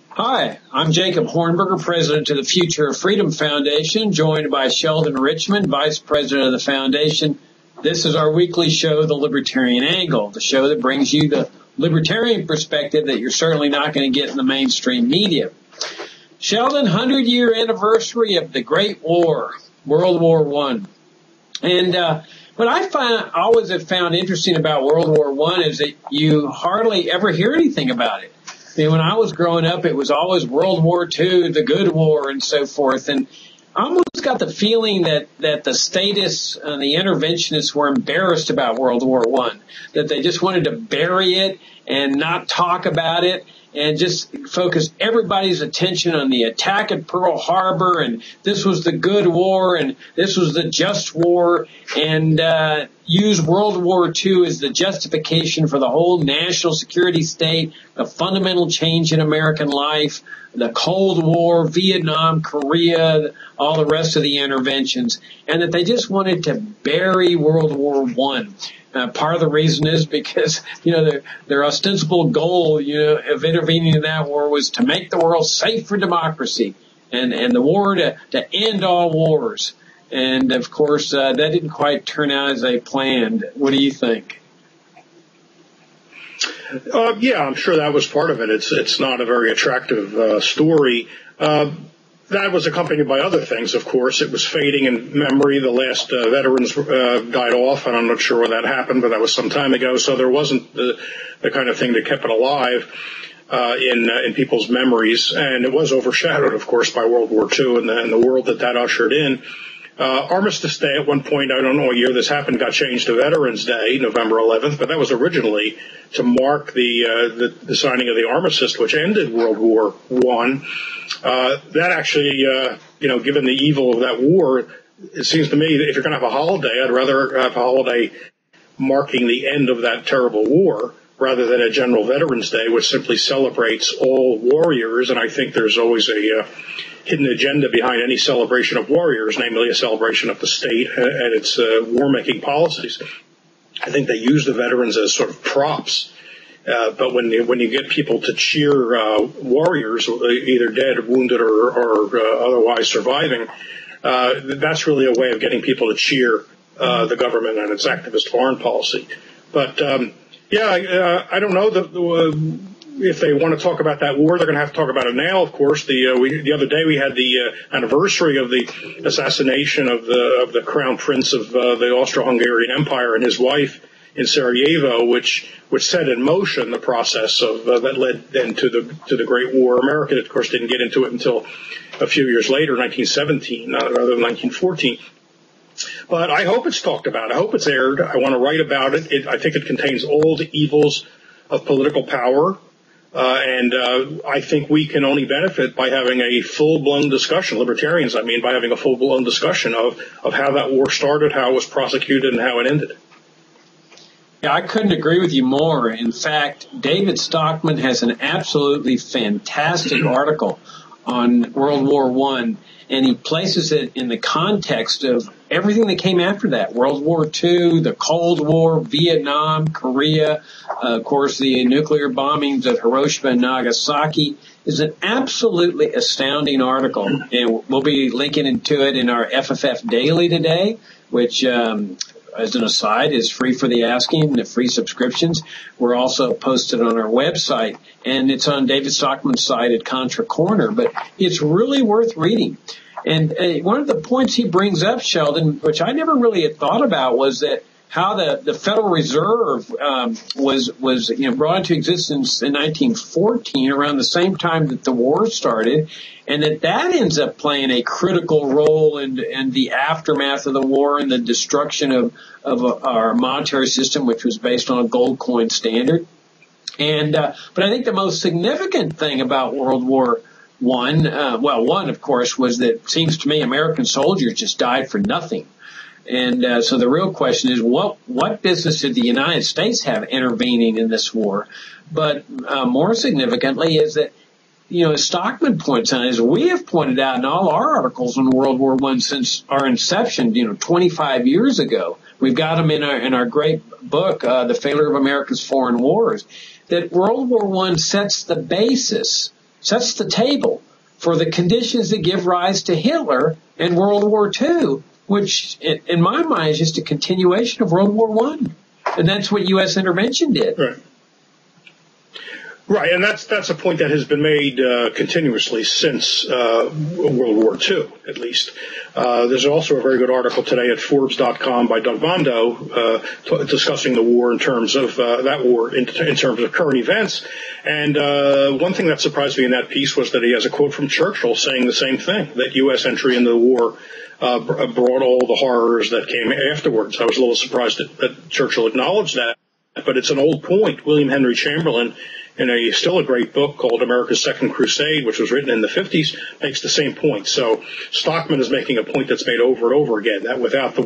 Hi, I'm Jacob Hornberger, president of the Future of Freedom Foundation, joined by Sheldon Richmond, vice president of the foundation. This is our weekly show, The Libertarian Angle, the show that brings you the libertarian perspective that you're certainly not going to get in the mainstream media. Sheldon, 100-year anniversary of the Great War, World War I. And what I always have found interesting about World War I is that you hardly ever hear anything about it. I mean, when I was growing up, it was always World War II, the good war, and so forth. And I almost got the feeling that the statists and the interventionists were embarrassed about World War I, that they just wanted to bury it and not talk about it and just focus everybody's attention on the attack at Pearl Harbor, and this was the good war, and this was the just war, and use World War II as the justification for the whole national security state, the fundamental change in American life, the Cold War, Vietnam, Korea, all the rest of the interventions, and that they just wanted to bury World War I. Part of the reason is because, their ostensible goal, of intervening in that war was to make the world safe for democracy and the war to end all wars. And, of course, that didn't quite turn out as they planned. What do you think? Yeah, I'm sure that was part of it. It's not a very attractive story. That was accompanied by other things, of course. It was fading in memory. The last veterans died off, and I'm not sure when that happened, but that was some time ago. So there wasn't the kind of thing that kept it alive in people's memories. And it was overshadowed, of course, by World War II and the world that ushered in. Armistice Day at one point, I don't know what year this happened, got changed to Veterans Day, November 11th, but that was originally to mark the signing of the armistice, which ended World War I. That actually, given the evil of that war, it seems to me that if you're going to have a holiday, I'd rather have a holiday marking the end of that terrible war rather than a general Veterans Day, which simply celebrates all warriors. And I think there's always a hidden agenda behind any celebration of warriors, namely a celebration of the state and its war-making policies. I think they use the veterans as sort of props. But when you get people to cheer warriors, either dead, wounded, or otherwise surviving, that's really a way of getting people to cheer the government and its activist foreign policy. But I don't know if they want to talk about that war, they're going to have to talk about it now. Of course, the other day we had the anniversary of the assassination of the Crown Prince of the Austro-Hungarian Empire and his wife in Sarajevo, which set in motion the process of that led then to the Great War. America, of course, didn't get into it until a few years later, 1917, rather than 1914. But I hope it's talked about. I hope it's aired. I want to write about it. I think it contains all the evils of political power. And I think we can only benefit by having a full-blown discussion, libertarians, I mean, by having a full-blown discussion of how that war started, how it was prosecuted, and how it ended. Yeah, I couldn't agree with you more. In fact, David Stockman has an absolutely fantastic article on World War I, and he places it in the context of everything that came after that. World War II, the Cold War, Vietnam, Korea, of course, the nuclear bombings of Hiroshima and Nagasaki is an absolutely astounding article. And we'll be linking to it in our FFF Daily today, which, as an aside, is free for the asking, the free subscriptions. We're also posted on our website, and it's on David Stockman's site at Contra Corner, but it's really worth reading. And one of the points he brings up, Sheldon, which I never really had thought about, was that how the Federal Reserve was brought into existence in 1914, around the same time that the war started, and that ends up playing a critical role in the aftermath of the war and the destruction of our monetary system, which was based on a gold coin standard. And but I think the most significant thing about World War one, of course, was that it seems to me American soldiers just died for nothing. And so the real question is, what business did the United States have intervening in this war? But more significantly is that, as Stockman points out, as we have pointed out in all our articles on World War I since our inception, 25 years ago, We've got them in our great book, The Failure of America's Foreign Wars, that World War I sets the basis, sets the table for the conditions that give rise to Hitler and World War II, which in my mind is just a continuation of World War I. And that's what U.S. intervention did. Right. Right, and that's a point that has been made continuously since World War II, at least. There's also a very good article today at Forbes.com by Doug Mondo discussing the war in terms of that war in terms of current events. And one thing that surprised me in that piece was that he has a quote from Churchill saying the same thing, that U.S. entry into the war brought all the horrors that came afterwards. I was a little surprised that Churchill acknowledged that, but it's an old point. William Henry Chamberlain, in still a great book called America's Second Crusade, which was written in the 50s, makes the same point. So Stockman is making a point that's made over and over again, that without that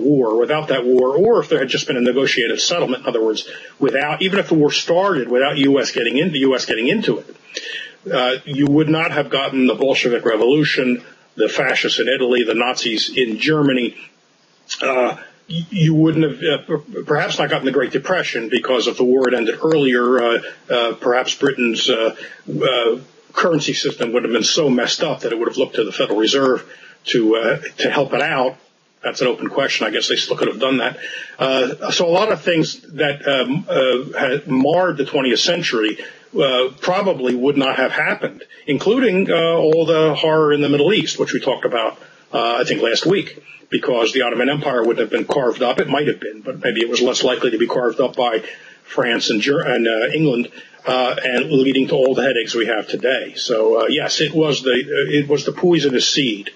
war, or if there had just been a negotiated settlement, in other words, even if the war started without the U.S. getting into it, you would not have gotten the Bolshevik Revolution, the fascists in Italy, the Nazis in Germany. You wouldn't have perhaps not gotten the Great Depression because if the war had ended earlier, perhaps Britain's currency system would have been so messed up that it would have looked to the Federal Reserve to help it out. That's an open question. I guess they still could have done that. So a lot of things that had marred the 20th century probably would not have happened, including all the horror in the Middle East, which we talked about, I think, last week. Because the Ottoman Empire wouldn't have been carved up. It might have been, but maybe it was less likely to be carved up by France and England, and leading to all the headaches we have today. So yes, it was the poisonous seed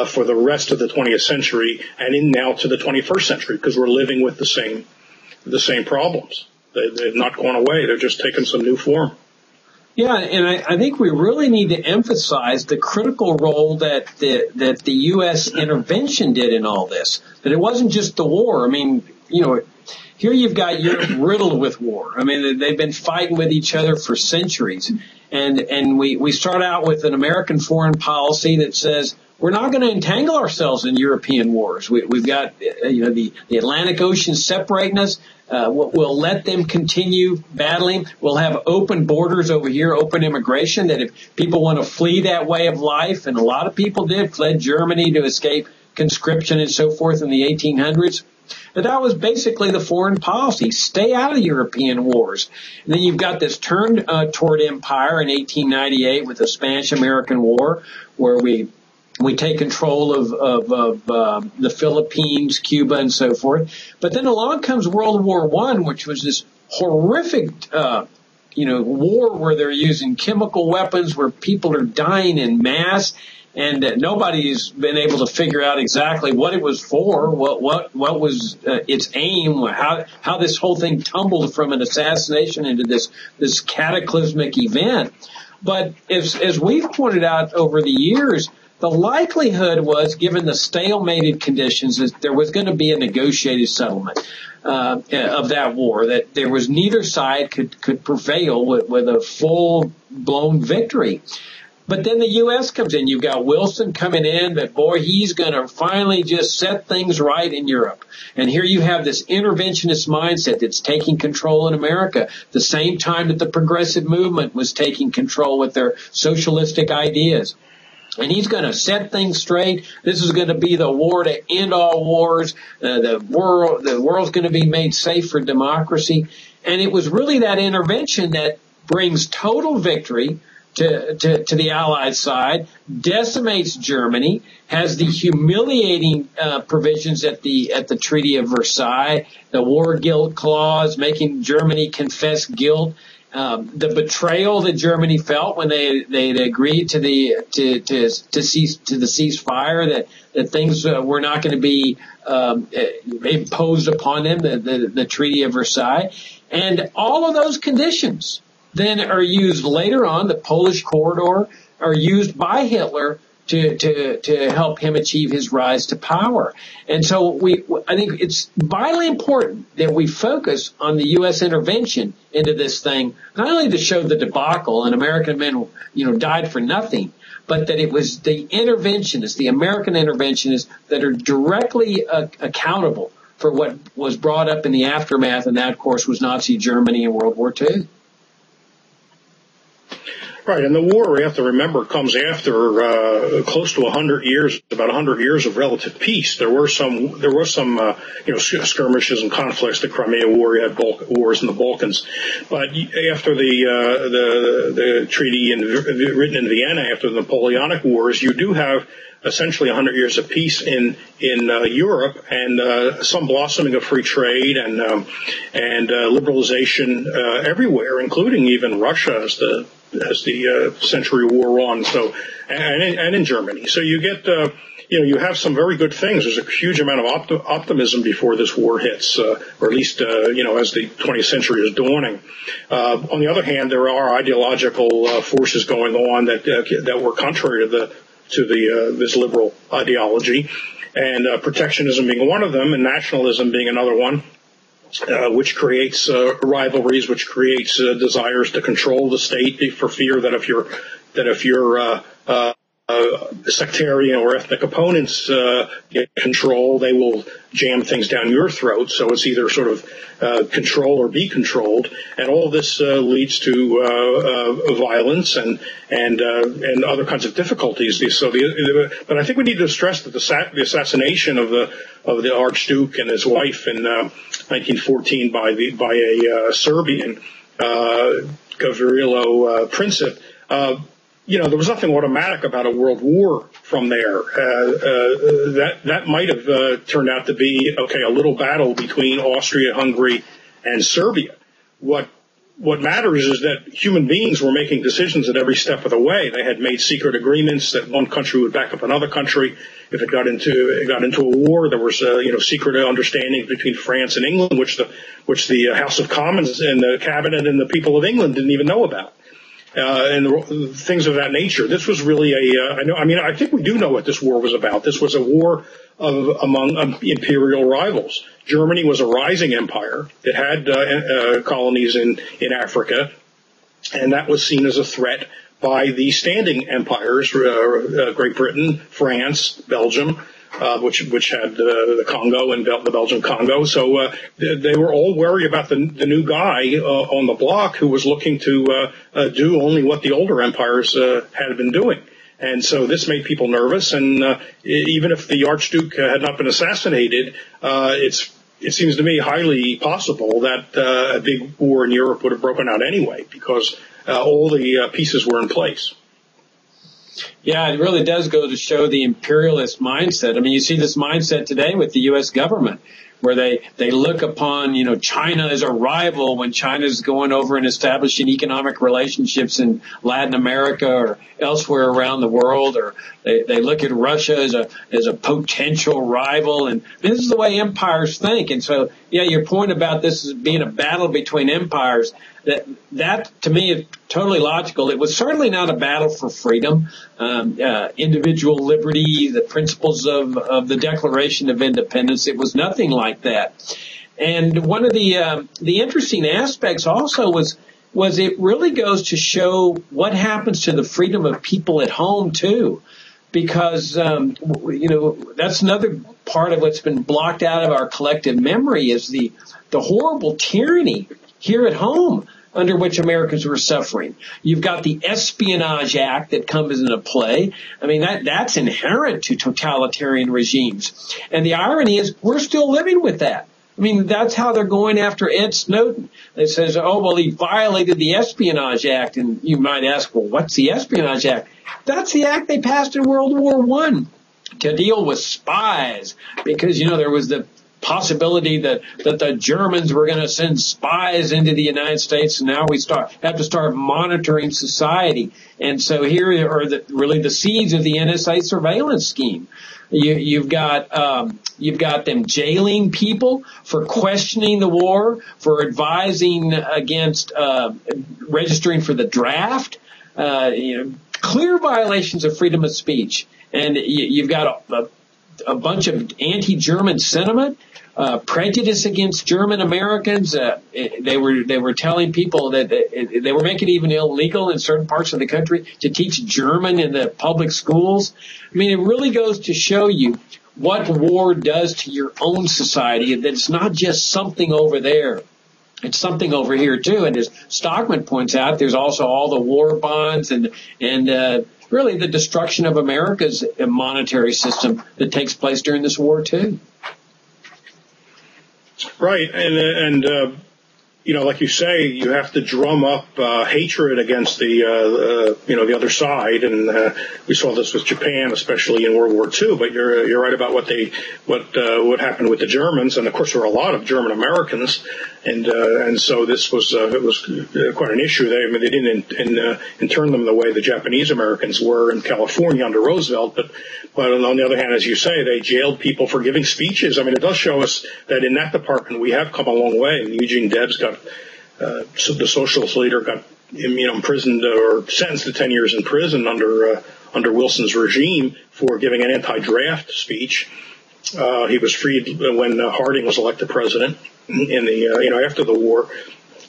for the rest of the 20th century and now to the 21st century, because we're living with the same problems. They've not gone away. They're just taking some new form. Yeah, and I think we really need to emphasize the critical role that the U.S. intervention did in all this. That it wasn't just the war. I mean, here you've got Europe riddled with war. I mean, they've been fighting with each other for centuries. And we start out with an American foreign policy that says we're not going to entangle ourselves in European wars. We've got, the Atlantic Ocean separating us. We'll let them continue battling. We'll have open borders over here, open immigration, that if people want to flee that way of life, and a lot of people fled Germany to escape conscription and so forth in the 1800s. But that was basically the foreign policy. Stay out of European wars. And then you've got this turn toward empire in 1898 with the Spanish-American War, where we take control of the Philippines, Cuba, and so forth. But then along comes World War I, which was this horrific, war where they're using chemical weapons, where people are dying in mass, and nobody's been able to figure out exactly what it was for, what was its aim, how this whole thing tumbled from an assassination into this cataclysmic event. But as we've pointed out over the years, the likelihood was, given the stalemated conditions, that there was going to be a negotiated settlement of that war, that there was neither side could prevail with a full-blown victory. But then the U.S. comes in. You've got Wilson coming in, that, boy, he's going to finally just set things right in Europe. And here you have this interventionist mindset that's taking control in America, the same time that the progressive movement was taking control with their socialistic ideas. And he's going to set things straight. This is going to be the war to end all wars. The world's going to be made safe for democracy. And it was really that intervention that brings total victory to the Allied side, decimates Germany, has the humiliating provisions at the Treaty of Versailles, the war guilt clause, making Germany confess guilt. The betrayal that Germany felt when they agreed to the ceasefire, that things were not going to be imposed upon them, the Treaty of Versailles, and all of those conditions then are used later on. The Polish corridor are used by Hitler to help him achieve his rise to power. And so I think it's vitally important that we focus on the U.S. intervention into this thing, not only to show the debacle and American men, died for nothing, but that it was the interventionists, the American interventionists, that are directly accountable for what was brought up in the aftermath, and that, of course, was Nazi Germany in World War II. Right, and the war, we have to remember, comes after close to 100 years, about 100 years of relative peace. There were some skirmishes and conflicts. The Crimean War, you had wars in the Balkans, but after the treaty written in Vienna after the Napoleonic Wars, you do have essentially 100 years of peace in Europe, and some blossoming of free trade and liberalization everywhere, including even Russia as the century wore on. So, and in Germany. So you get, you have some very good things. There's a huge amount of optimism before this war hits, or at least, as the 20th century is dawning. On the other hand, there are ideological forces going on that were contrary to this liberal ideology, and protectionism being one of them, and nationalism being another one. Which creates rivalries, which creates desires to control the state for fear that if your sectarian or ethnic opponents get control, they will jam things down your throat. So it's either sort of control or be controlled, and all this leads to violence and other kinds of difficulties. But I think we need to stress that the assassination of the Archduke and his wife in 1914 by a Serbian Gavrilo Princip. There was nothing automatic about a world war from there. That might have turned out to be a little battle between Austria, Hungary, and Serbia. What matters is that human beings were making decisions at every step of the way. They had made secret agreements that one country would back up another country. If it got into a war, there was secret understanding between France and England, which the House of Commons and the cabinet and the people of England didn't even know about. And things of that nature. This was really I think we do know what this war was about. This was a war among imperial rivals. Germany was a rising empire. It had colonies in Africa, and that was seen as a threat by the standing empires, Great Britain, France, Belgium, which had the Congo and the Belgian Congo. So they were all worried about the new guy on the block who was looking to do only what the older empires had been doing. And so this made people nervous. And even if the Archduke had not been assassinated, it seems to me highly possible that a big war in Europe would have broken out anyway, because all the pieces were in place. Yeah, it really does go to show the imperialist mindset. I mean, you see this mindset today with the U.S. government, where they look upon, China as a rival when China's going over and establishing economic relationships in Latin America or elsewhere around the world, or they look at Russia as a potential rival. And this is the way empires think. And so, yeah, your point about this as being a battle between empires, that to me is totally logical. It was certainly not a battle for freedom, individual liberty, the principles of the Declaration of Independence. It was nothing like that. And one of the interesting aspects also was it really goes to show what happens to the freedom of people at home too, because that's another part of what's been blocked out of our collective memory is the horrible tyranny here at home under which Americans were suffering. You've got the Espionage Act that comes into play. I mean, that's inherent to totalitarian regimes. And the irony is we're still living with that. I mean, that's how they're going after Ed Snowden. They says, he violated the Espionage Act. And you might ask, well, what's the Espionage Act? That's the act they passed in World War I to deal with spies, because, there was the possibility that the Germans were going to send spies into the United States, and now we have to start monitoring society. And so here are really the seeds of the NSA surveillance scheme. You've got them jailing people for questioning the war, for advising against registering for the draft. Clear violations of freedom of speech, and you've got a bunch of anti-German sentiment, prejudice against German Americans. They were telling people that they were making it even illegal in certain parts of the country to teach German in the public schools. I mean, it really goes to show you what war does to your own society, that it's not just something over there. It's something over here too. And as Stockman points out, there's also all the war bonds and really the destruction of America's monetary system that takes place during this war too. Right. And like you say, you have to drum up hatred against the other side, and we saw this with Japan, especially in World War II. But you're right about what happened with the Germans, and of course there were a lot of German Americans, and so this was quite an issue. They didn't intern them the way the Japanese Americans were in California under Roosevelt, but on the other hand, as you say, they jailed people for giving speeches. I mean, it does show us that in that department we have come a long way. Eugene Debs got the socialist leader got imprisoned or sentenced to 10 years in prison under Wilson's regime for giving an anti-draft speech. He was freed when Harding was elected president in the after the war.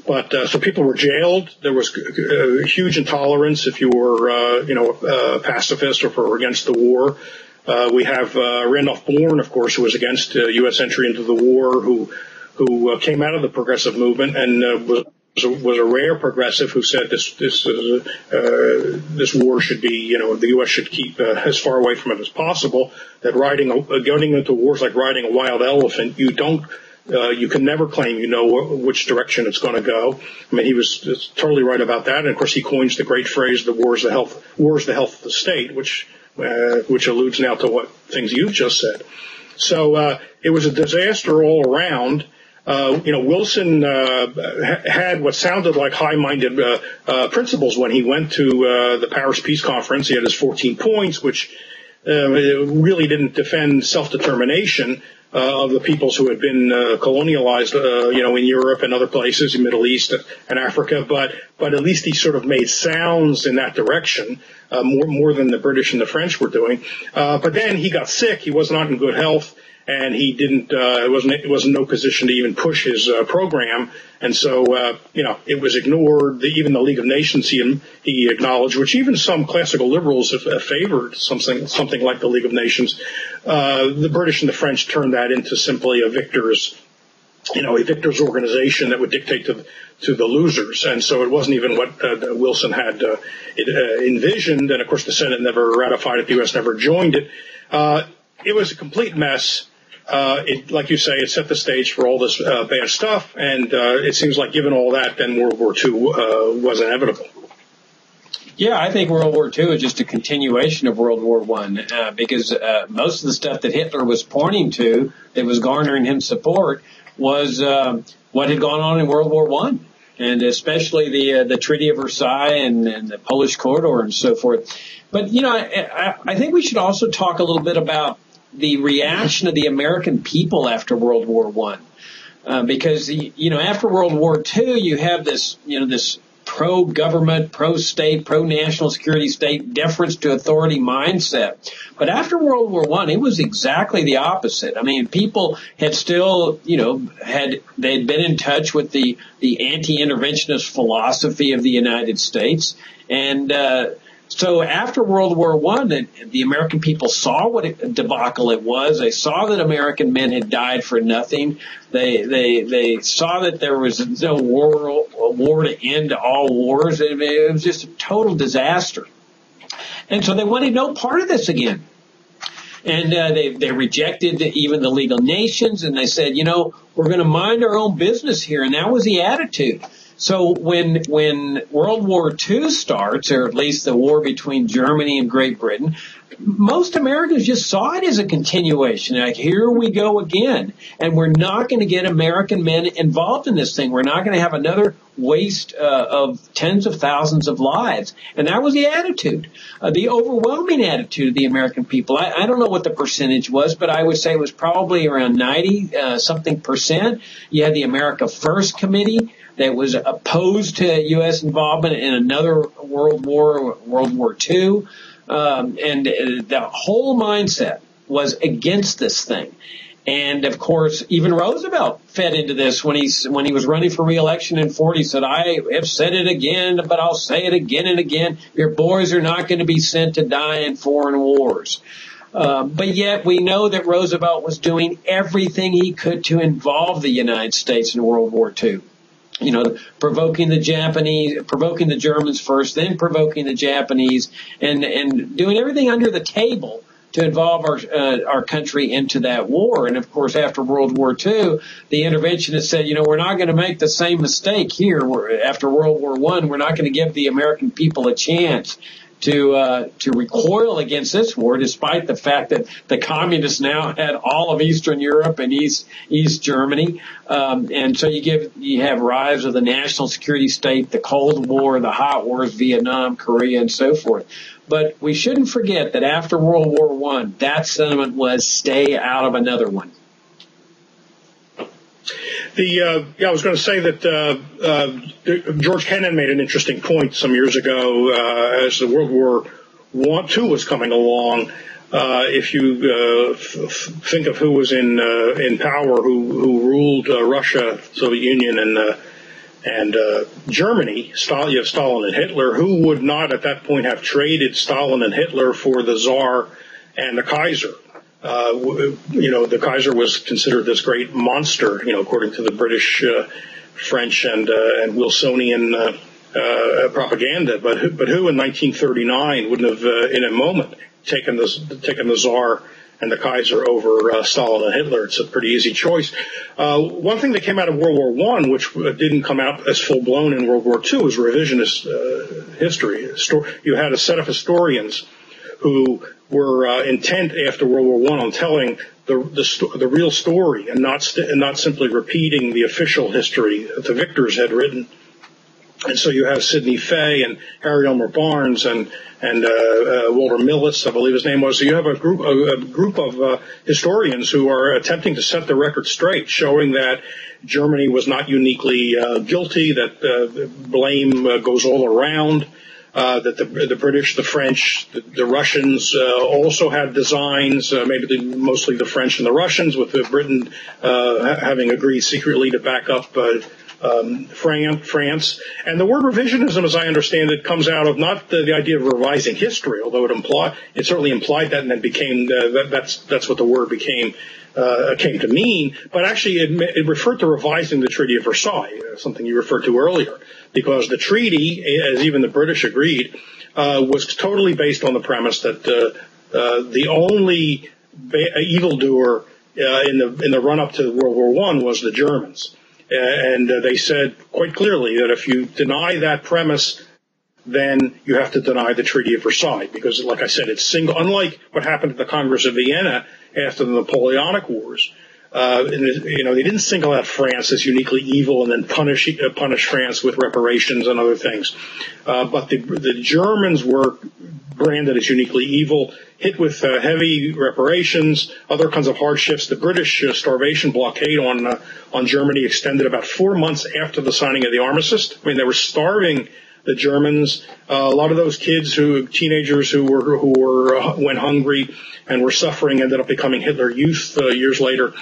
But so people were jailed. There was huge intolerance if you were a pacifist or for against the war. We have Randolph Bourne, of course, who was against U.S. entry into the war, who came out of the progressive movement and was a rare progressive who said this war should be, the U.S. should keep as far away from it as possible. That going into wars like riding a wild elephant, you can never claim which direction it's going to go. I mean, he was totally right about that. And of course, he coins the great phrase, "The war is the health of the state," which alludes now to what things you've just said. So it was a disaster all around. Wilson had what sounded like high-minded principles when he went to the Paris Peace Conference. He had his 14 points, which really didn't defend self-determination of the peoples who had been colonialized, in Europe and other places, in Middle East and Africa. But at least he sort of made sounds in that direction, more than the British and the French were doing. But then he got sick. He was not in good health. And he didn't, was in no position to even push his program. And so, it was ignored. Even the League of Nations he acknowledged, which even some classical liberals have favored something like the League of Nations. The British and the French turned that into simply a victors organization that would dictate to the losers. And so it wasn't even what Wilson had envisioned. And of course the Senate never ratified it. The U.S. never joined it. It was a complete mess. Like you say, it set the stage for all this bad stuff, and it seems like given all that, then World War II was inevitable. Yeah, I think World War II is just a continuation of World War I, because most of the stuff that Hitler was pointing to that was garnering him support was what had gone on in World War I, and especially the Treaty of Versailles and the Polish Corridor and so forth. But, I think we should also talk a little bit about the reaction of the American people after World War I, because after World War II, you have this pro-government, pro-state, pro-national security state deference to authority mindset. But after World War I, it was exactly the opposite. I mean, people had still, they'd been in touch with the anti-interventionist philosophy of the United States, and so after World War I, the American people saw what a debacle it was. They saw that American men had died for nothing. They saw that there was no war to end all wars. It was just a total disaster. And so they wanted no part of this again. And they rejected even the League of Nations, and they said, we're going to mind our own business here. And that was the attitude. So when World War II starts, or at least the war between Germany and Great Britain, most Americans just saw it as a continuation. Like, here we go again. And we're not going to get American men involved in this thing. We're not going to have another waste of tens of thousands of lives. And that was the attitude, the overwhelming attitude of the American people. I don't know what the percentage was, but I would say it was probably around 90% You had the America First Committee that was opposed to U.S. involvement in another World War, World War II. And the whole mindset was against this thing. And of course, even Roosevelt fed into this when he was running for re-election in 40. He said, "I have said it again, but I'll say it again and again. Your boys are not going to be sent to die in foreign wars." But yet we know that Roosevelt was doing everything he could to involve the United States in World War II. You know, provoking the Germans first, then provoking the Japanese, and doing everything under the table to involve our country into that war. And of course, after World War II, the interventionists said, you know, we're not going to make the same mistake here. After World War I, we're not going to give the American people a chance to recoil against this war, despite the fact that the communists now had all of Eastern Europe and East Germany. And so you have rise of the national security state, the Cold War, the hot wars, Vietnam, Korea, and so forth. But we shouldn't forget that after World War I, that sentiment was stay out of another one. I was going to say that George Kennan made an interesting point some years ago as the World War II was coming along. If you think of who was in power, who ruled Russia, Soviet Union, and Germany, you have Stalin and Hitler. Who would not at that point have traded Stalin and Hitler for the Tsar and the Kaiser? The Kaiser was considered this great monster, according to the British, French, and Wilsonian propaganda. But who in 1939 wouldn't have, in a moment, taken the Tsar and the Kaiser over Stalin and Hitler? It's a pretty easy choice. One thing that came out of World War I, which didn't come out as full blown in World War II, was revisionist history. You had a set of historians who were intent after World War I on telling the real story and not simply repeating the official history that the victors had written. And so you have Sidney Fay and Harry Elmer Barnes and Walter Millis, I believe his name was. So you have a group of historians who are attempting to set the record straight, showing that Germany was not uniquely guilty, that blame goes all around. That the British, the French, the Russians also had designs, mostly the French and the Russians, with Britain having agreed secretly to back up France. And the word revisionism, as I understand it, comes out of not the idea of revising history, although it certainly implied that, and then became that's what the word came to mean. But actually, it referred to revising the Treaty of Versailles, something you referred to earlier, because the treaty, as even the British agreed, was totally based on the premise that the only evildoer in the run-up to World War I was the Germans. And they said quite clearly that if you deny that premise, then you have to deny the Treaty of Versailles, because, like I said, it's unlike what happened at the Congress of Vienna after the Napoleonic Wars. They didn't single out France as uniquely evil and then punish France with reparations and other things. But the Germans were branded as uniquely evil, hit with heavy reparations, other kinds of hardships. The British starvation blockade on Germany extended about 4 months after the signing of the armistice. I mean, they were starving the Germans. A lot of those teenagers who went hungry and were suffering, ended up becoming Hitler Youth years later.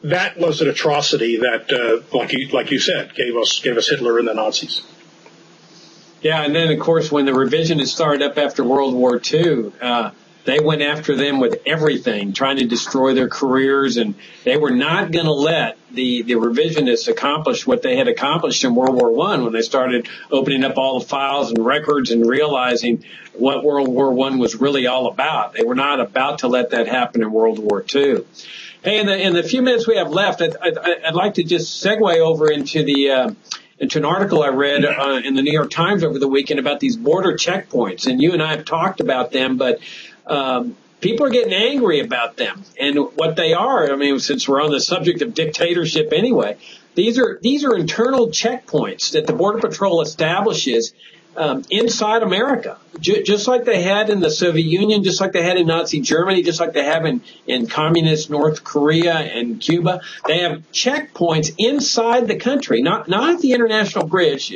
That was an atrocity that, like you said, gave us Hitler and the Nazis. Yeah, and then, of course, when the revisionists started up after World War II, they went after them with everything, trying to destroy their careers, and they were not going to let the revisionists accomplish what they had accomplished in World War I when they started opening up all the files and records and realizing what World War I was really all about. They were not about to let that happen in World War II. Hey, in the few minutes we have left, I'd like to just segue over into an article I read in the New York Times over the weekend about these border checkpoints. And you and I have talked about them, but people are getting angry about them. And what they are, I mean, since we're on the subject of dictatorship anyway, these are internal checkpoints that the Border Patrol establishes inside America, just like they had in the Soviet Union, just like they had in Nazi Germany, just like they have in communist North Korea and Cuba. They have checkpoints inside the country, not at the international bridge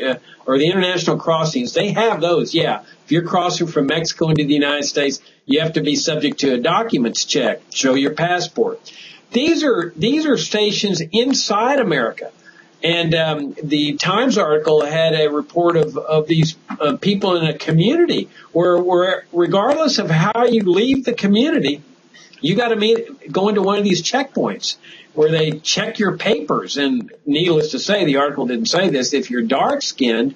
or the international crossings. They have those, yeah. If you're crossing from Mexico into the United States, you have to be subject to a documents check, show your passport. These are stations inside America. And the Times article had a report of these people in a community where regardless of how you leave the community, you got to go into one of these checkpoints where they check your papers. And needless to say, the article didn't say this, if you're dark-skinned,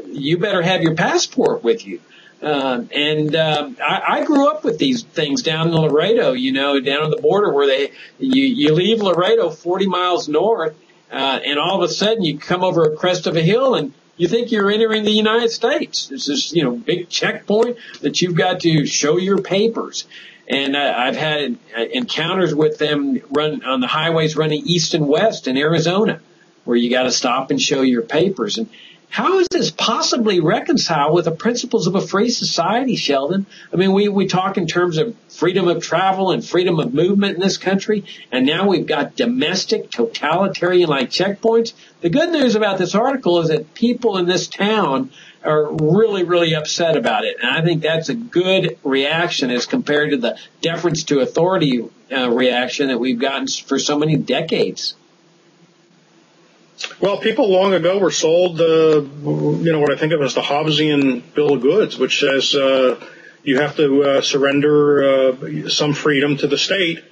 you better have your passport with you. I grew up with these things down in Laredo, down on the border where you leave Laredo 40 miles north, and all of a sudden you come over a crest of a hill and you think you're entering the United States. It's this, big checkpoint that you've got to show your papers. And I've had encounters with them run on the highways running east and west in Arizona, where you got to stop and show your papers. And how is this possibly reconciled with the principles of a free society, Sheldon? I mean, we talk in terms of freedom of travel and freedom of movement in this country, and now we've got domestic totalitarian-like checkpoints. The good news about this article is that people in this town are really, really upset about it. And I think that's a good reaction as compared to the deference to authority reaction that we've gotten for so many decades. Well, people long ago were sold, what I think of as the Hobbesian Bill of Goods, which says you have to surrender some freedom to the state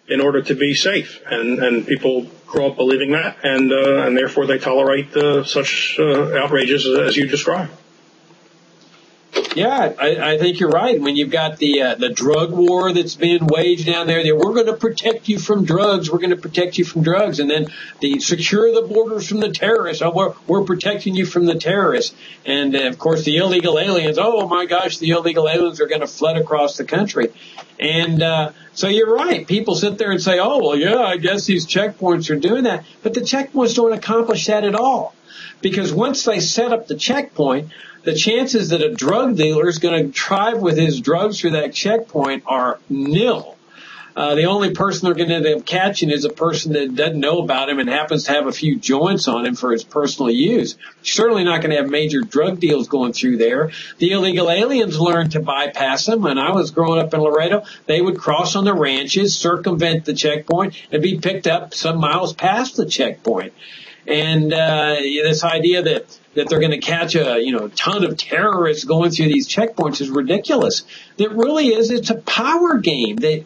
in order to be safe. And people grow up believing that, and therefore they tolerate such outrages as you described. Yeah, I think you're right. When you've got the drug war that's being waged down there, we're going to protect you from drugs. We're going to protect you from drugs. And then secure the borders from the terrorists. Oh, we're protecting you from the terrorists. And, of course, the illegal aliens. Oh, my gosh, the illegal aliens are going to flood across the country. And so you're right. People sit there and say, oh, well, yeah, I guess these checkpoints are doing that. But the checkpoints don't accomplish that at all. Because once they set up the checkpoint, the chances that a drug dealer is going to drive with his drugs through that checkpoint are nil. The only person they're going to end up catching is a person that doesn't know about him and happens to have a few joints on him for his personal use. Certainly not going to have major drug deals going through there. The illegal aliens learned to bypass them. When I was growing up in Laredo, they would cross on the ranches, circumvent the checkpoint, and be picked up some miles past the checkpoint. And this idea that they're going to catch a ton of terrorists going through these checkpoints is ridiculous. It really is. It's a power game. They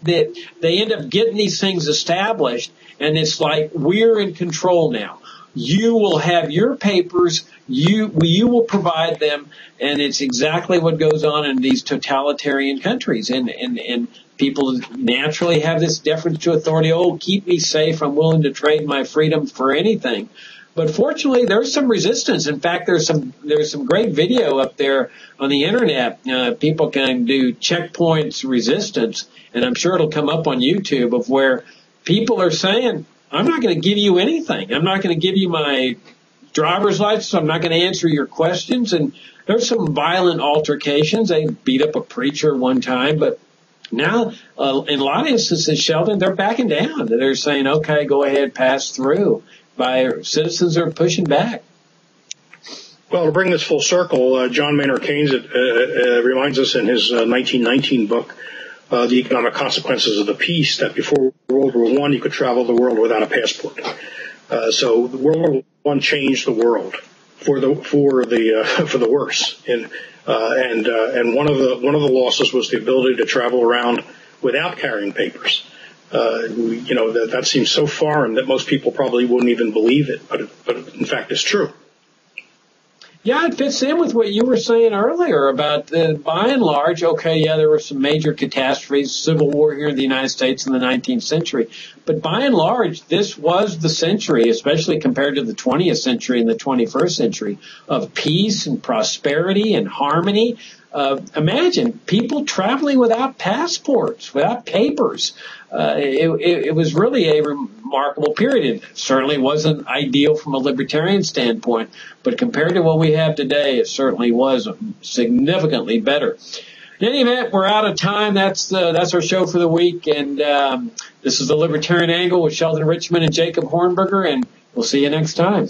end up getting these things established, and it's like we're in control now. You will have your papers. You will provide them, and it's exactly what goes on in these totalitarian countries. And people naturally have this deference to authority. Oh, keep me safe. I'm willing to trade my freedom for anything. But fortunately, there's some resistance. In fact, there's some great video up there on the internet. People can do checkpoints resistance, and I'm sure it'll come up on YouTube, of where people are saying, I'm not going to give you anything. I'm not going to give you my driver's license. I'm not going to answer your questions. And there's some violent altercations. They beat up a preacher one time, but now, in a lot of instances, Sheldon, they're backing down. They're saying, okay, go ahead, pass through. Citizens are pushing back. Well, to bring this full circle, John Maynard Keynes reminds us in his 1919 book, The Economic Consequences of the Peace, that before World War I, you could travel the world without a passport. So World War I changed the world for the worse. And one of the losses was the ability to travel around without carrying papers. That seems so foreign that most people probably wouldn't even believe it, but in fact it's true. Yeah, it fits in with what you were saying earlier about by and large, okay, yeah, there were some major catastrophes, civil war here in the United States in the 19th century. But by and large, this was the century, especially compared to the 20th century and the 21st century, of peace and prosperity and harmony. Imagine people traveling without passports, without papers. It was really a remarkable period. It certainly wasn't ideal from a libertarian standpoint, but compared to what we have today, it certainly was significantly better. In any event, we're out of time. That's our show for the week, and this is the Libertarian Angle with Sheldon Richman and Jacob Hornberger, and we'll see you next time.